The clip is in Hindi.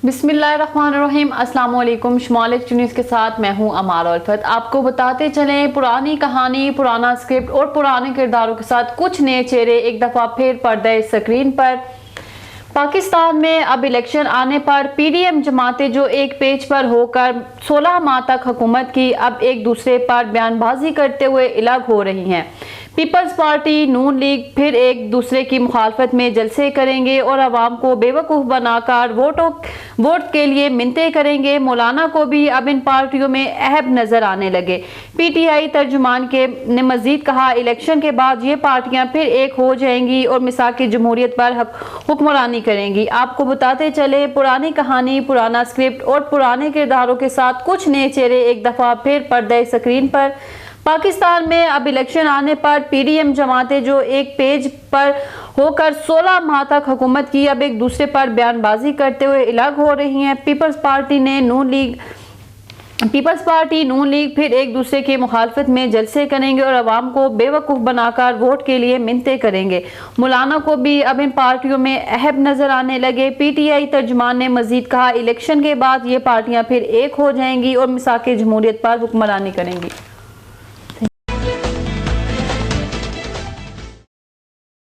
बिस्मिल्लाहिर्रहमानिर्रहीम। अस्सलाम वालेकुम। शुमाल न्यूज़ के साथ मैं हूं अमार उल्फत। आपको बताते चलें, पुरानी कहानी, पुराना स्क्रिप्ट और पुराने किरदारों के साथ कुछ नए चेहरे एक दफ़ा फिर पर्दे स्क्रीन पर। पाकिस्तान में अब इलेक्शन आने पर पीडीएम जमातें जो एक पेज पर होकर 16 माह तक हुकूमत की, अब एक दूसरे पर बयानबाजी करते हुए अलग हो रही हैं। पीपल्स पार्टी, नून लीग फिर एक दूसरे की मुखालफत में जलसे करेंगे और अवाम को बेवकूफ़ बनाकर वोट के लिए मिन्नतें करेंगे। मौलाना को भी अब इन पार्टियों में अहब नजर आने लगे। पीटीआई तर्जुमान ने मजीद कहा, इलेक्शन के बाद ये पार्टियां फिर एक हो जाएंगी और मिसाकी जमहूरियत पर हुक्मरानी करेंगी। आपको बताते चले, पुरानी कहानी, पुराना स्क्रिप्ट और पुराने किरदारों के साथ कुछ नए चेहरे एक दफ़ा फिर पर्दे स्क्रीन पर। पाकिस्तान में अब इलेक्शन आने पर पीडीएम जमातें जो एक पेज पर होकर 16 माह तक हुकूमत की, अब एक दूसरे पर बयानबाजी करते हुए अलग हो रही हैं। पीपल्स पार्टी, नून लीग फिर एक दूसरे की मुखालफत में जलसे करेंगे और अवाम को बेवकूफ़ बनाकर वोट के लिए मिन्नतें करेंगे। मौलाना को भी अब इन पार्टियों में अहब नजर आने लगे। पीटीआई तर्जुमान ने मजीद कहा, इलेक्शन के बाद ये पार्टियां फिर एक हो जाएंगी और मिसाक जमहूरियत पर हुक्मरानी करेंगी।